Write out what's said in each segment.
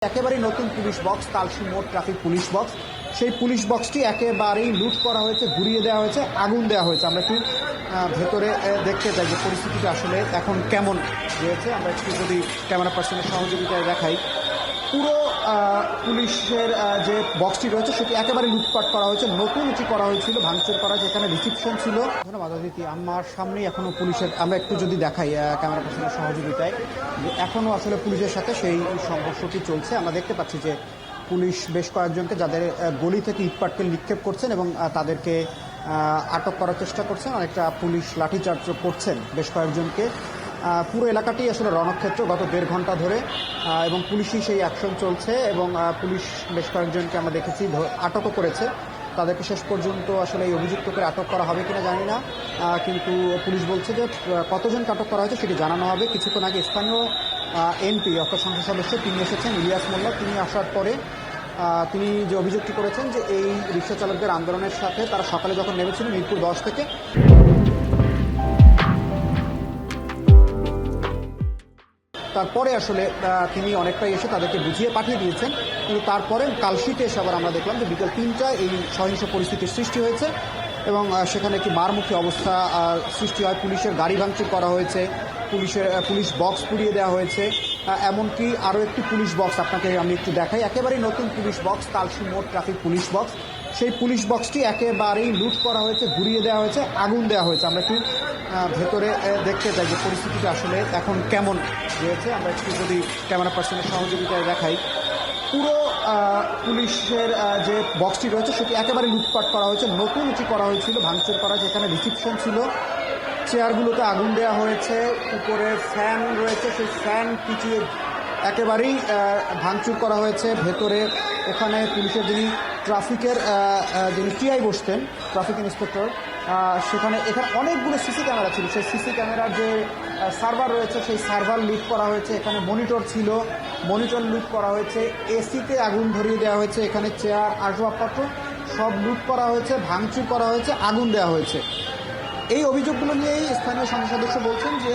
একেবারেই নতুন police box তালসি মোড় ট্রাফিক পুলিশ বক্স সেই পুলিশ বক্সটি একেবারেই লুট করা হয়েছে, ঘুরিয়ে দেওয়া হয়েছে, আগুন দেওয়া হয়েছে। আমরা একটু ভেতরে দেখতে চাই যে পরিস্থিতিটা আসলে এখন কেমন রয়েছে। আমরা একটু যদি ক্যামেরা পার্সনের সহযোগিতায় দেখাই, পুরো পুলিশের যে বক্সটি রয়েছে সেটি একেবারে লুটপাট করা হয়েছে, নতুন এটি করা হয়েছিল, ভাঙচুর করা হয়েছে। এখানে রিসিপশন ছিল। ধন্যবাদ অদিতি। আমার সামনেই এখনও পুলিশের, আমরা একটু যদি দেখাই ক্যামেরা পার্সনের সহযোগিতায়, যে এখনও আসলে পুলিশের সাথে সেই সংঘর্ষটি চলছে। আমরা দেখতে পাচ্ছি যে পুলিশ বেশ কয়েকজনকে, যাদের গলি থেকে ইটপাটকেল নিক্ষেপ করছেন এবং তাদেরকে আটক করার চেষ্টা করছেন। অনেকটা পুলিশ লাঠিচার্জ করছেন বেশ কয়েকজনকে। পুরো এলাকাটি আসলে রণক্ষেত্র গত 1.5 ঘন্টা ধরে, এবং পুলিশই সেই অ্যাকশন চলছে এবং পুলিশ বেশ কয়েকজনকে আমরা দেখেছি আটকও করেছে। তাদেরকে শেষ পর্যন্ত আসলে এই অভিযুক্তকে আটক করা হবে কিনা জানি না, কিন্তু পুলিশ বলছে যে কতজনকে আটক করা হয়েছে সেটি জানানো হবে। কিছুক্ষণ আগে স্থানীয় এমপি অর্থাৎ সংসদ সদস্য তিনি এসেছেন, ইলিয়াস মোল্লা। তিনি আসার পরে তিনি যে অভিযোগটি করেছেন যে এই রিক্সা চালকদের আন্দোলনের সাথে তারা সকালে যখন নেমেছিলেন মিরপুর 10 থেকে, তারপরে আসলে তিনি অনেকটাই এসে তাদেরকে বুঝিয়ে পাঠিয়ে দিয়েছেন। কিন্তু তারপরে কালশিতে এসে আবার আমরা দেখলাম যে বিকেল 3টায় এই সহিংস পরিস্থিতির সৃষ্টি হয়েছে এবং সেখানে একটি মারমুখী অবস্থা সৃষ্টি হয়। পুলিশের গাড়ি ভাঙচুর করা হয়েছে, পুলিশ বক্স পুড়িয়ে দেওয়া হয়েছে। এমনকি আরও একটি পুলিশ বক্স আপনাকে আমি একটু দেখাই, একেবারেই নতুন পুলিশ বক্স তালসি মোড় ট্রাফিক পুলিশ বক্স সেই পুলিশ বক্সটি একেবারেই লুট করা হয়েছে, ঘুরিয়ে দেওয়া হয়েছে, আগুন দেওয়া হয়েছে। আমরা একটু ভেতরে দেখতে চাই যে পরিস্থিতিটা আসলে এখন কেমন রয়েছে। আমরা একটু যদি ক্যামেরা পার্সনের সহযোগিতায় দেখাই, পুরো পুলিশের যে বক্সটি রয়েছে সেটি একেবারে লুটপাট করা হয়েছে, নতুন এটি করা হয়েছিল, ভাঙচুর করা হয়েছে। এখানে রিসিপশন ছিল, চেয়ারগুলোতে আগুন দেওয়া হয়েছে, উপরে ফ্যান রয়েছে, সেই ফ্যান পিছিয়ে একেবারেই ভাঙচুর করা হয়েছে। ভেতরে ওখানে পুলিশের ট্রাফিকের যিনি টিআই বসতেন, ট্রাফিক ইন্সপেক্টর, এখানে অনেকগুলো সিসি ক্যামেরা ছিল। সেই সিসি ক্যামেরার যে সার্ভার রয়েছে সেই সার্ভার লুট করা হয়েছে। এখানে মনিটর ছিল, মনিটর লুট করা হয়েছে। এসিতে আগুন ধরিয়ে দেওয়া হয়েছে। এখানে চেয়ার, আসবাবপত্র সব লুট করা হয়েছে, ভাঙচুর করা হয়েছে, আগুন দেওয়া হয়েছে। এই অভিযোগগুলো নিয়েই স্থানীয় সংসদ সদস্য বলছেন যে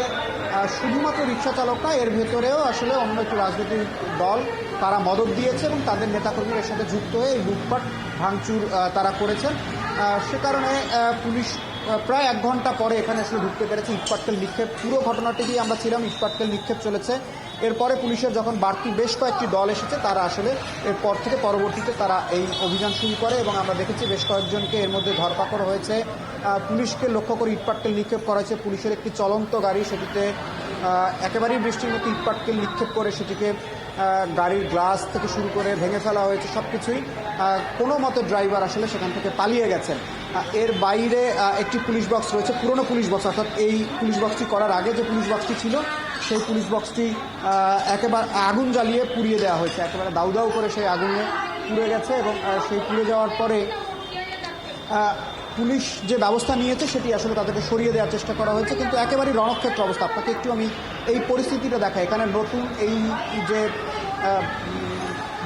শুধুমাত্র রিক্সা চালক না, এর ভেতরেও আসলে অন্য একটি রাজনৈতিক দল তারা মদত দিয়েছে এবং তাদের নেতাকর্মীরা এর সাথে যুক্ত হয়ে এই লুটপাট ভাঙচুর তারা করেছেন। সে কারণে পুলিশ প্রায় 1 ঘন্টা পরে এখানে আসলে ঢুকতে পেরেছে। ইটপাটকেল নিক্ষেপ, পুরো ঘটনাটি আমরা ছিলাম, ইটপাটকেল নিক্ষেপ চলেছে। এরপরে পুলিশের যখন বাড়তি বেশ কয়েকটি দল এসেছে, তারা আসলে এরপর থেকে পরবর্তীতে তারা এই অভিযান শুরু করে এবং আমরা দেখেছি বেশ কয়েকজনকে এর মধ্যে ধরপাকড় হয়েছে। পুলিশকে লক্ষ্য করে ইটপাটকেল নিক্ষেপ করা হয়েছে। পুলিশের একটি চলন্ত গাড়ি, সেটিতে একেবারেই বৃষ্টির মতো ইটপাটকেল নিক্ষেপ করে সেটিকে গাড়ির গ্লাস থেকে শুরু করে ভেঙে ফেলা হয়েছে সব কিছুই। কোনো মতে ড্রাইভার আসলে সেখান থেকে পালিয়ে গেছেন। এর বাইরে একটি পুলিশ বক্স রয়েছে, পুরনো পুলিশ বক্স, অর্থাৎ এই পুলিশ বক্সটি করার আগে যে পুলিশ বক্সটি ছিল সেই পুলিশ বক্সটি একেবারে আগুন জ্বালিয়ে পুড়িয়ে দেওয়া হয়েছে। একেবারে দাউ দাউ করে সেই আগুনে পুড়ে গেছে এবং সেই পুড়ে যাওয়ার পরে পুলিশ যে ব্যবস্থা নিয়েছে সেটি আসলে তাদেরকে সরিয়ে দেওয়ার চেষ্টা করা হয়েছে, কিন্তু একেবারেই রণক্ষেত্র অবস্থা। আপনাকে একটু আমি এই পরিস্থিতিটা দেখাই। এখানে নতুন এই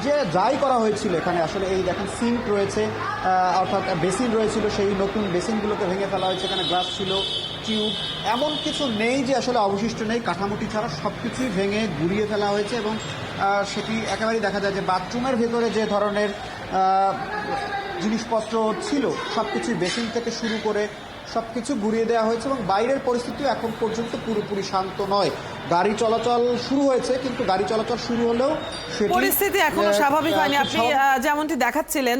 যে যাই করা হয়েছিল, এখানে আসলে এই দেখেন সিঙ্ক রয়েছে, অর্থাৎ বেসিন রয়েছিল, সেই নতুন বেসিনগুলোকে ভেঙে ফেলা হয়েছে। এখানে গ্লাস ছিল, টিউব, এমন কিছু নেই যে আসলে অবশিষ্ট নেই। কাঠামোটি ছাড়া সব কিছুই ভেঙে গুড়িয়ে ফেলা হয়েছে এবং সেটি একেবারেই দেখা যায় যে বাথরুমের ভেতরে যে ধরনের জিনিসপত্র ছিল সব কিছুই, বেসিন থেকে শুরু করে সব কিছু ঘুরিয়ে দেওয়া হয়েছে এবং বাইরের পরিস্থিতিও এখন পর্যন্ত পুরোপুরি শান্ত নয়। গাড়ি চলাচল শুরু হয়েছে, কিন্তু গাড়ি চলাচল শুরু হলেও পরিস্থিতি এখনো স্বাভাবিক হয়নি। আপনি যেমনটি দেখাচ্ছিলেন